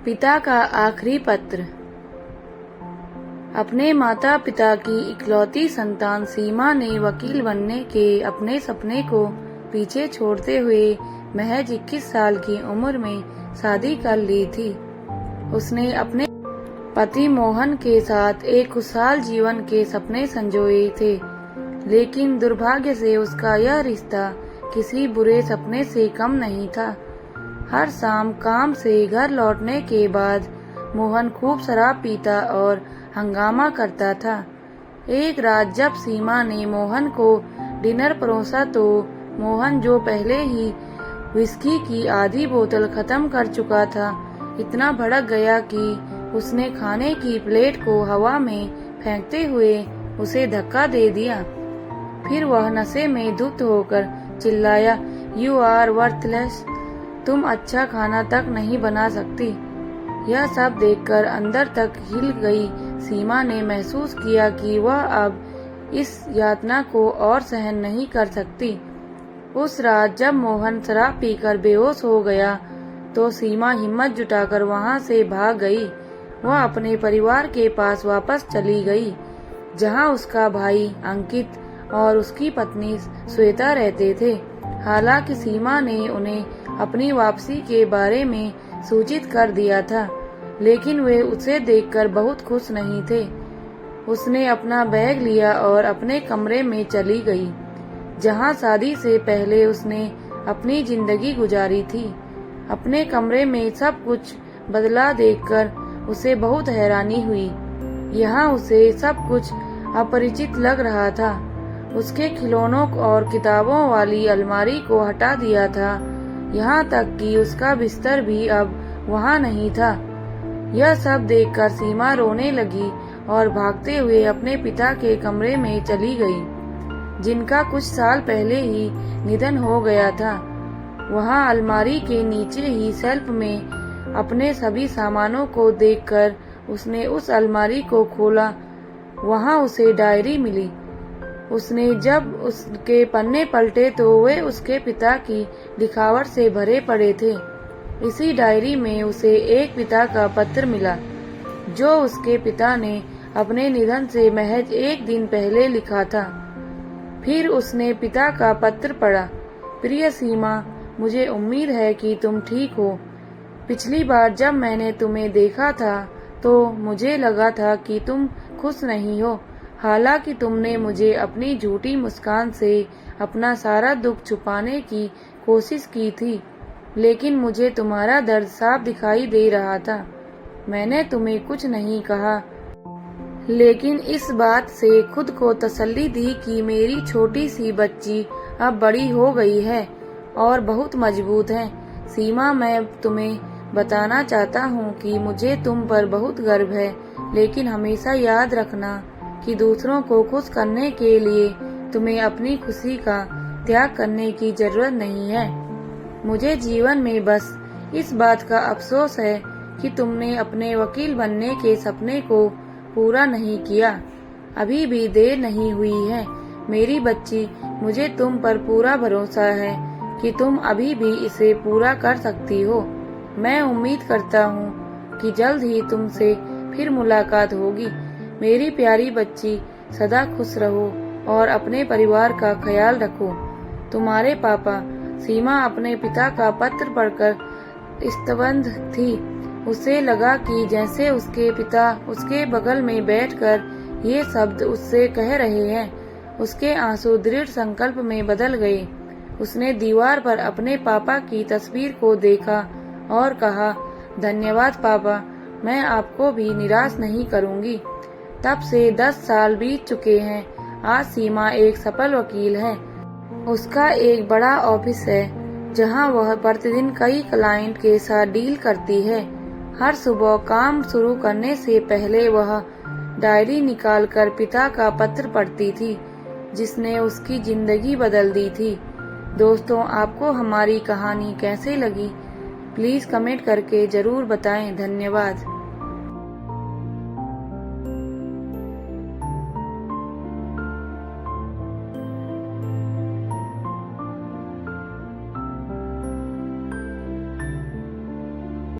पिता का आखिरी पत्र। अपने माता पिता की इकलौती संतान सीमा ने वकील बनने के अपने सपने को पीछे छोड़ते हुए महज 21 साल की उम्र में शादी कर ली थी। उसने अपने पति मोहन के साथ एक खुशहाल जीवन के सपने संजोए थे, लेकिन दुर्भाग्य से उसका यह रिश्ता किसी बुरे सपने से कम नहीं था। हर शाम काम से घर लौटने के बाद मोहन खूब शराब पीता और हंगामा करता था। एक रात जब सीमा ने मोहन को डिनर परोसा तो मोहन, जो पहले ही विस्की की आधी बोतल खत्म कर चुका था, इतना भड़क गया कि उसने खाने की प्लेट को हवा में फेंकते हुए उसे धक्का दे दिया। फिर वह नशे में धुत होकर चिल्लाया, "यू आर वर्थलेस, तुम अच्छा खाना तक नहीं बना सकती।" यह सब देखकर अंदर तक हिल गई सीमा ने महसूस किया कि वह अब इस यातना को और सहन नहीं कर सकती। उस रात जब मोहन शराब पीकर बेहोश हो गया तो सीमा हिम्मत जुटाकर वहां से भाग गई। वह अपने परिवार के पास वापस चली गई, जहां उसका भाई अंकित और उसकी पत्नी श्वेता रहते थे। हालांकि सीमा ने उन्हें अपनी वापसी के बारे में सूचित कर दिया था, लेकिन वे उसे देखकर बहुत खुश नहीं थे। उसने अपना बैग लिया और अपने कमरे में चली गई, जहां शादी से पहले उसने अपनी जिंदगी गुजारी थी। अपने कमरे में सब कुछ बदला देखकर उसे बहुत हैरानी हुई। यहाँ उसे सब कुछ अपरिचित लग रहा था। उसके खिलौनों और किताबों वाली अलमारी को हटा दिया था, यहाँ तक कि उसका बिस्तर भी अब वहाँ नहीं था। यह सब देखकर सीमा रोने लगी और भागते हुए अपने पिता के कमरे में चली गई, जिनका कुछ साल पहले ही निधन हो गया था। वहाँ अलमारी के नीचे ही शेल्फ में अपने सभी सामानों को देखकर उसने उस अलमारी को खोला। वहाँ उसे डायरी मिली। उसने जब उसके पन्ने पलटे तो वे उसके पिता की लिखावट से भरे पड़े थे। इसी डायरी में उसे एक पिता का पत्र मिला, जो उसके पिता ने अपने निधन से महज एक दिन पहले लिखा था। फिर उसने पिता का पत्र पढ़ा। "प्रिय सीमा, मुझे उम्मीद है कि तुम ठीक हो। पिछली बार जब मैंने तुम्हें देखा था तो मुझे लगा था कि तुम खुश नहीं हो। हालांकि तुमने मुझे अपनी झूठी मुस्कान से अपना सारा दुख छुपाने की कोशिश की थी, लेकिन मुझे तुम्हारा दर्द साफ दिखाई दे रहा था। मैंने तुम्हें कुछ नहीं कहा, लेकिन इस बात से खुद को तसल्ली दी कि मेरी छोटी सी बच्ची अब बड़ी हो गई है और बहुत मजबूत है। सीमा, मैं तुम्हें बताना चाहता हूँ कि मुझे तुम पर बहुत गर्व है, लेकिन हमेशा याद रखना कि दूसरों को खुश करने के लिए तुम्हें अपनी खुशी का त्याग करने की जरूरत नहीं है। मुझे जीवन में बस इस बात का अफसोस है कि तुमने अपने वकील बनने के सपने को पूरा नहीं किया। अभी भी देर नहीं हुई है मेरी बच्ची। मुझे तुम पर पूरा भरोसा है कि तुम अभी भी इसे पूरा कर सकती हो। मैं उम्मीद करता हूँ कि जल्द ही तुमसे फिर मुलाकात होगी। मेरी प्यारी बच्ची, सदा खुश रहो और अपने परिवार का ख्याल रखो। तुम्हारे पापा। सीमा अपने पिता का पत्र पढ़कर स्तब्ध थी। उसे लगा कि जैसे उसके पिता उसके बगल में बैठकर ये शब्द उससे कह रहे हैं। उसके आंसू दृढ़ संकल्प में बदल गए। उसने दीवार पर अपने पापा की तस्वीर को देखा और कहा, "धन्यवाद पापा, मैं आपको भी निराश नहीं करूंगी।" तब से 10 साल बीत चुके हैं। आज सीमा एक सफल वकील है। उसका एक बड़ा ऑफिस है, जहां वह प्रतिदिन कई क्लाइंट के साथ डील करती है। हर सुबह काम शुरू करने से पहले वह डायरी निकालकर पिता का पत्र पढ़ती थी, जिसने उसकी जिंदगी बदल दी थी। दोस्तों, आपको हमारी कहानी कैसे लगी? प्लीज कमेंट करके जरूर बताएं। धन्यवाद।